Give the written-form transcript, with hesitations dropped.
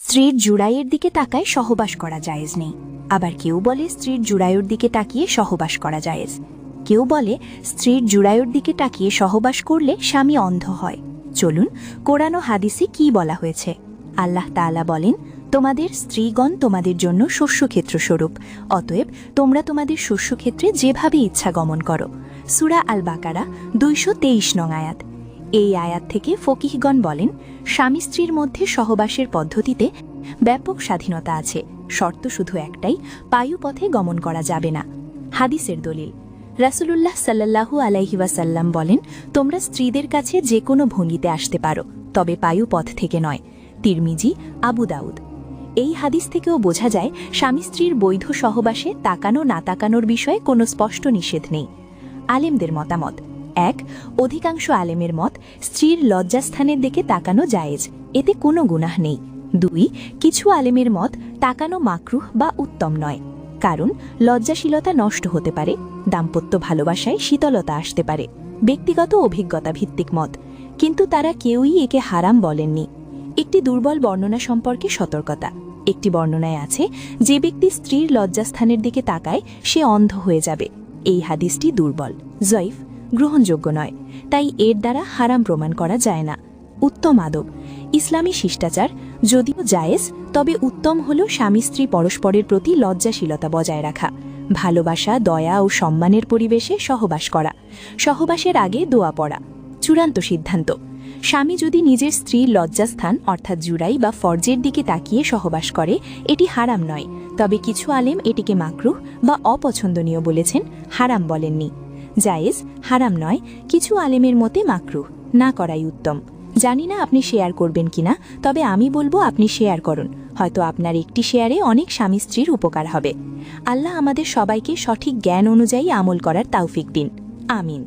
স্ত্রীর জুড়াইয়ের দিকে তাকায় সহবাস করা জায়েজ নেই। আবার কেউ বলে স্ত্রীর জুড়ায়ুর দিকে তাকিয়ে সহবাস করা জায়েজ। কেউ বলে স্ত্রীর জুড়ায়ুর দিকে তাকিয়ে সহবাস করলে স্বামী অন্ধ হয়। চলুন কোরআন ও হাদিসে কি বলা হয়েছে। আল্লাহ তাআলা বলেন, তোমাদের স্ত্রীগণ তোমাদের জন্য শস্যক্ষেত্র স্বরূপ, অতএব তোমরা তোমাদের শস্যক্ষেত্রে যেভাবে ইচ্ছা গমন করো। সূরা আল বাকারা ২২৩ নং আয়াত। এই আয়াত থেকে ফকিহগণ বলেন, স্বামী স্ত্রীর মধ্যে সহবাসের পদ্ধতিতে ব্যাপক স্বাধীনতা আছে, শর্ত শুধু একটাই, পায়ুপথে গমন করা যাবে না। হাদিসের দলিল, রাসূলুল্লাহ সাল্লাল্লাহু আলাইহি ওয়াসাল্লাম বলেন, তোমরা স্ত্রীদের কাছে যে কোনো ভঙ্গিতে আসতে পারো, তবে পায়ুপথ থেকে নয়। তিরমিজি, আবু দাউদ। এই হাদিস থেকেও বোঝা যায় স্বামী স্ত্রীর বৈধ সহবাসে তাকানো না তাকানোর বিষয়ে কোনো স্পষ্ট নিষেধ নেই। আলেমদের মতামত: ১. অধিকাংশ আলেমের মত, স্ত্রীর লজ্জাস্থানের দিকে তাকানো জায়েজ, এতে কোনো গুনাহ নেই। ২. কিছু আলেমের মত, তাকানো মাকরুহ বা উত্তম নয়, কারণ লজ্জাশীলতা নষ্ট হতে পারে, দাম্পত্য ভালোবাসায় শীতলতা আসতে পারে। ব্যক্তিগত অভিজ্ঞতা ভিত্তিক মত, কিন্তু তারা কেউই একে হারাম বলেননি। একটি দুর্বল বর্ণনা সম্পর্কে সতর্কতা। একটি বর্ণনায় আছে, যে ব্যক্তি স্ত্রীর লজ্জাস্থানের দিকে তাকায় সে অন্ধ হয়ে যাবে। এই হাদিসটি দুর্বল, জয়ীফ, গ্রহণযোগ্য নয়, তাই এর দ্বারা হারাম প্রমাণ করা যায় না। উত্তম আদব, ইসলামী শিষ্টাচার যদিও জায়েজ, তবে উত্তম হল স্বামী স্ত্রী পরস্পরের প্রতি লজ্জাশীলতা বজায় রাখা, ভালোবাসা, দয়া ও সম্মানের পরিবেশে সহবাস করা, সহবাসের আগে দোয়া পড়া। চূড়ান্ত সিদ্ধান্ত: স্বামী যদি নিজের স্ত্রীর লজ্জাস্থান অর্থাৎ জুড়াই বা ফর্জের দিকে তাকিয়ে সহবাস করে, এটি হারাম নয়, তবে কিছু আলেম এটিকে মাকরুহ বা অপছন্দনীয় বলেছেন, হারাম বলেননি। জায়েজ, হারাম নয়, কিছু আলেমের মতে মাকরুহ, না করাই উত্তম। জানি না আপনি শেয়ার করবেন কিনা, তবে আমি বলবো আপনি শেয়ার করুন, হয়তো আপনার একটি শেয়ারে অনেক স্বামী স্ত্রীর উপকার হবে। আল্লাহ আমাদের সবাইকে সঠিক জ্ঞান অনুযায়ী আমল করার তৌফিক দিন। আমিন।